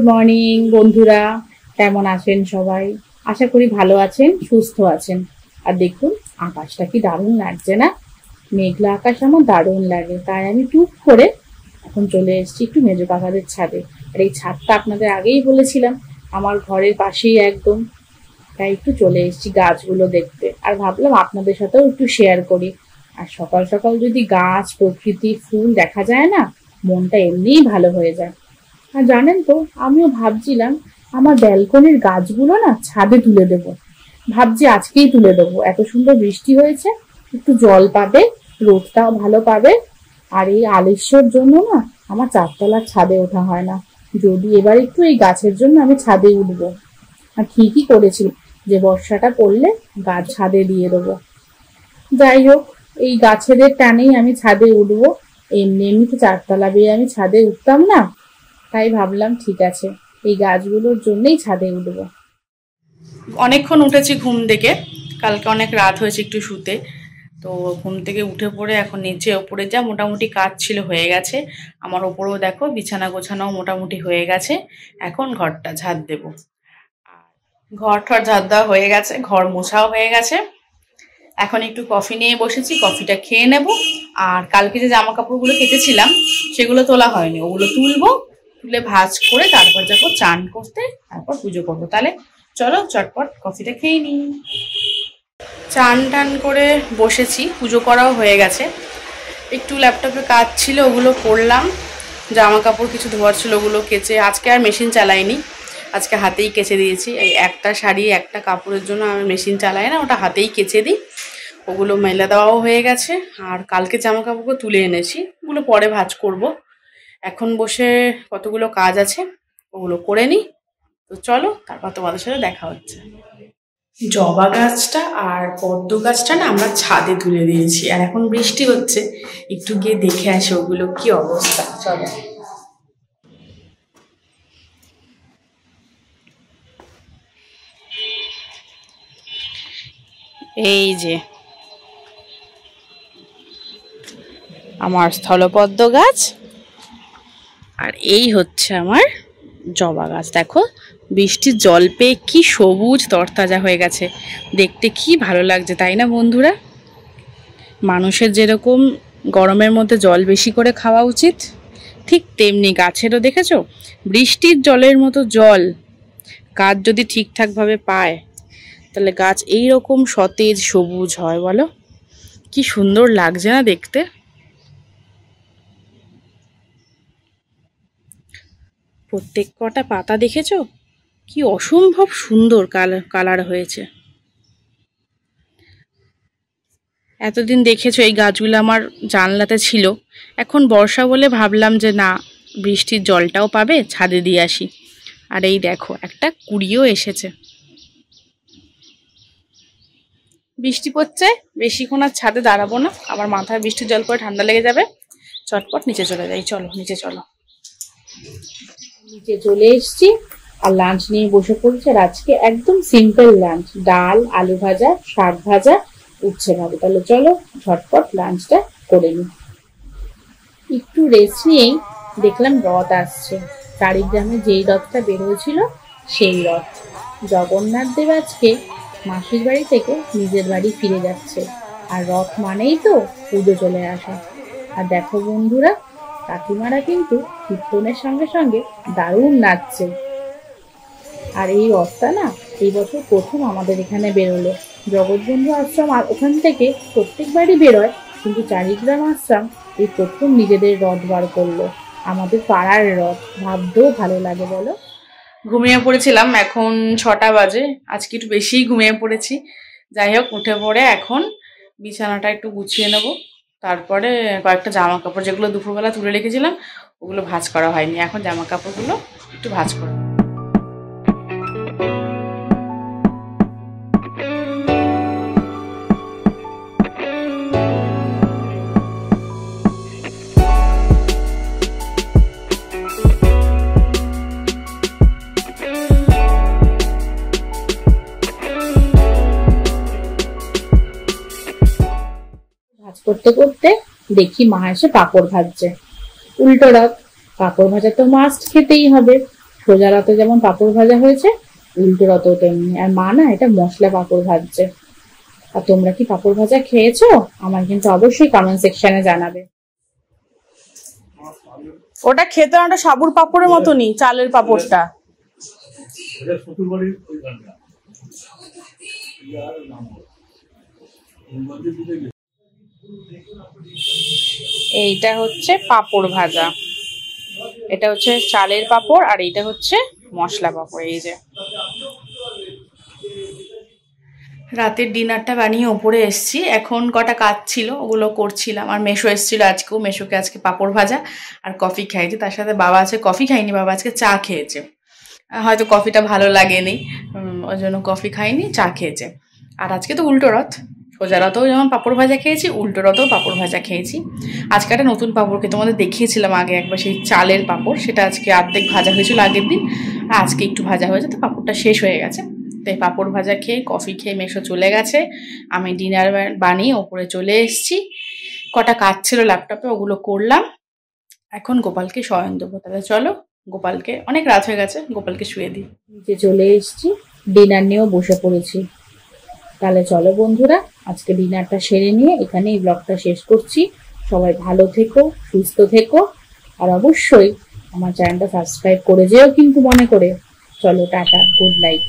Morning বন্ধুরা, কেমন আছেন সবাই? আশা করি ভালো আছেন, সুস্থ আছেন। আর দেখুন আকাশটা কি দারুণ লাগছে না? মেঘলা আকাশ আমার দারুণ লাগে, তাই আমি টুক করে এখন চলে এসেছি একটু মেজো কাকাদের ছাদে। আর এই ছাদটা আপনাদের আগেই বলেছিলাম আমার ঘরের পাশেই একদম, তাই একটু চলে এসেছি গাছগুলো দেখতে। আর ভাবলাম আপনাদের সাথেও একটু শেয়ার করি। আর সকাল সকাল যদি গাছ, প্রকৃতি, ফুল দেখা যায় না, মনটা এমনিই ভালো হয়ে যায়। আর জানেন তো, আমিও ভাবছিলাম আমার ব্যালকনির গাছগুলো না ছাদে তুলে দেব। ভাবছি আজকেই তুলে দেবো, এত সুন্দর বৃষ্টি হয়েছে, একটু জল পাবে, রোদটাও ভালো পাবে। আর এই আলস্যর জন্য না আমার চারতলার ছাদে ওঠা হয় না। যদি এবার একটু এই গাছের জন্য আমি ছাদে উঠবো। আর ঠিকই করেছি যে বর্ষাটা পড়লে গাছ ছাদে দিয়ে দেবো। যাই হোক, এই গাছেদের টানেই আমি ছাদে উঠবো। এমনি এমনি তো চারতলা বেয়ে আমি ছাদে উঠতাম না, তাই ভাবলাম ঠিক আছে এই গাছগুলোর জন্যই ছাদে উঠবো। অনেকক্ষণ উঠেছি ঘুম থেকে, কালকে অনেক রাত হয়েছে একটু শুতে। তো ঘুম থেকে উঠে পড়ে এখন নিচে ওপরে যা মোটামুটি কাজ ছিল হয়ে গেছে। আমার ওপরেও দেখো বিছানা গোছানো মোটামুটি হয়ে গেছে। এখন ঘরটা ঝাড় দেবো। ঘর ঠর ঝাড় দেওয়া হয়ে গেছে, ঘর মোছাও হয়ে গেছে। এখন একটু কফি নিয়ে বসেছি, কফিটা খেয়ে নেব। আর কালকে যে জামা কাপড়গুলো কেচেছিলাম সেগুলো তোলা হয়নি, ওগুলো তুলবো, তুলে ভাঁজ করে তারপর যাবো চান করতে, তারপর পুজো করবো। তাহলে চলো চটপট কফিটা খেয়ে নিই। চান টান করে বসেছি, পুজো করাও হয়ে গেছে। একটু ল্যাপটপে কাজ ছিল, ওগুলো করলাম। জামা কাপড় কিছু ধোয়ার ছিল, ওগুলো কেচে, আজকে আর মেশিন চালাইনি, আজকে হাতেই কেচে দিয়েছি। এই একটা শাড়ি একটা কাপড়ের জন্য আমি মেশিন চালাই না, ওটা হাতেই কেচে দিই। ওগুলো মেলে দেওয়াও হয়ে গেছে। আর কালকে জামা কাপড়গুলো তুলে এনেছি, ওগুলো পরে ভাঁজ করব। এখন বসে কতগুলো কাজ আছে, ওগুলো করে নিই। তো চলো, তারপর তোমাদের সাথে দেখা হচ্ছে। জবা গাছটা আর পদ্ম গাছটা না আমরা ছাদে তুলে দিয়েছি, আর এখন বৃষ্টি হচ্ছে, একটু গিয়ে দেখে আসি ওগুলো কি অবস্থা। চলো। এই যে আমার স্থলপদ্ম গাছ, আর এই হচ্ছে আমার জবা গাছ। দেখো বৃষ্টির জল পেয়ে কি সবুজ তরতাজা হয়ে গেছে, দেখতে কি ভালো লাগছে, তাই না বন্ধুরা? মানুষের যেরকম গরমের মধ্যে জল বেশি করে খাওয়া উচিত, ঠিক তেমনি গাছেরও দেখেছো বৃষ্টির জলের মতো জল গাছ যদি ঠিকঠাকভাবে পায়, তাহলে গাছ এই রকম সতেজ সবুজ হয়। বলো কি সুন্দর লাগছে না দেখতে? প্রত্যেক কটা পাতা দেখেছো কি অসম্ভব সুন্দর কালার হয়েছে। এতদিন দেখেছো এই গাছগুলো আমার জানলাতে ছিল, এখন বর্ষা বলে ভাবলাম যে না, বৃষ্টির জলটাও পাবে, ছাদে দিয়ে আসি। আর এই দেখো একটা কুড়িও এসেছে। বৃষ্টি পড়ছে, বেশিক্ষণ আর ছাদে দাঁড়াবো না, আমার মাথায় বৃষ্টির জল পরে ঠান্ডা লেগে যাবে। চটপট নিচে চলে যাই, চলো নিচে চলো। নিচে চলে এসেছি আর লাঞ্চ নিয়ে বসে পড়েছি। আর আজকে একদম সিম্পল লাঞ্চ, ডাল, আলু ভাজা, শাক ভাজা, উচ্ছে ভাজা। তাহলে চলো ঝটপট লাঞ্চটা করে নিই। একটু রেস্ট নিয়েই দেখলাম রথ আসছে। চারিগ্রামে যেই রথটা বের হয়েছিল সেই রথ। জগন্নাথ দেব আজকে মাসির বাড়ি থেকে নিজের বাড়ি ফিরে যাচ্ছে। আর রথ মানেই তো পুজো চলে আসা। আর দেখো বন্ধুরা, কাকিমারা কিন্তু কীর্তনের সঙ্গে সঙ্গে দারুণ নাচছে। আর এই রথটা না এই বছর প্রথম আমাদের এখানে বেরোলো। জগৎবন্ধু আশ্রম আর ওখান থেকে প্রত্যেকবারই বেরোয়, কিন্তু চারিগ্রাম আশ্রম এই প্রথম নিজেদের রথ বার করলো, আমাদের পাড়ার রথ। ভাবতেও ভালো লাগে বলো। ঘুমিয়ে পড়েছিলাম, এখন 6টা বাজে, আজকে একটু বেশিই ঘুমিয়ে পড়েছি। যাই হোক, উঠে পড়ে এখন বিছানাটা একটু গুছিয়ে নেব। তারপরে কয়েকটা জামা কাপড় যেগুলো দুপুরবেলা তুলে রেখেছিলাম ওগুলো ভাঁজ করা হয়নি, এখন জামা কাপড়গুলো একটু ভাঁজ করে। করতে করতে দেখি মা এসে পাঁপড় ভাজছে। উল্টো রথ, পাঁপড় ভাজা তো মাস্ট খেতেই হবে। সোজা রাতে যেমন পাঁপড় ভাজা হয়েছে, উল্টো রাতেও তেমনি। আর মা না এটা মশলা পাঁপড় ভাজছে। আর তোমরা কি পাঁপড় ভাজা খেয়েছো? আমার কিন্তু অবশ্যই কমেন্ট সেকশনে জানাবে। ওটা খেতে একটা সাবুর পাঁপড়ের মতনই, চালের পাঁপড়টা। এইটা হচ্ছে পাঁপড় ভাজা, এটা হচ্ছে চালের পাঁপড়, আর এইটা হচ্ছে মশলা পাঁপড়। এই যে রাতের ডিনারটা বানিয়ে ওপরে এসছি, এখন কটা কাজ ছিল ওগুলো করছিলাম। আর মেশো এসেছিল আজকেও, মেশোকে আজকে পাঁপড় ভাজা আর কফি খাইয়েছি। তার সাথে বাবা আছে কফি খাইনি, বাবা আজকে চা খেয়েছে, হয়তো কফিটা ভালো লাগেনি ওই জন্য কফি খাইনি, চা খেয়েছে। আর আজকে তো উল্টো রথ, সোজা রথেও যেমন পাঁপড় ভাজা খেয়েছি, উল্টো রথেও পাঁপড় ভাজা খেয়েছি। আজকে একটা নতুন পাঁপড়কে তোমাদের দেখিয়েছিলাম আগে একবার, সেই চালের পাঁপড়, সেটা আজকে অর্ধেক ভাজা হয়েছিল আগের দিন, আর আজকে একটু ভাজা হয়েছে, তো পাঁপড়টা শেষ হয়ে গেছে। তাই পাঁপড় ভাজা খেয়ে কফি খেয়ে মেশো চলে গেছে, আমি ডিনার বানিয়ে ওপরে চলে এসেছি। কটা কাজ ছিল ল্যাপটপে, ওগুলো করলাম। এখন গোপালকে শয়ন দেবো। তাহলে চলো, গোপালকে, অনেক রাত হয়ে গেছে, গোপালকে শুয়ে দিই। নিচে চলে এসেছি, ডিনার নিয়েও বসে পড়েছি। তাহলে চলো বন্ধুরা, আজকে ডিনারটা সেরে নিয়ে এখানেই ব্লগটা শেষ করছি। সবাই ভালো থেকো, সুস্থ থেকো, আর অবশ্যই আমার চ্যানেলটা সাবস্ক্রাইব করে যেও কিন্তু মনে করে। চলো টাটা, গুড নাইট।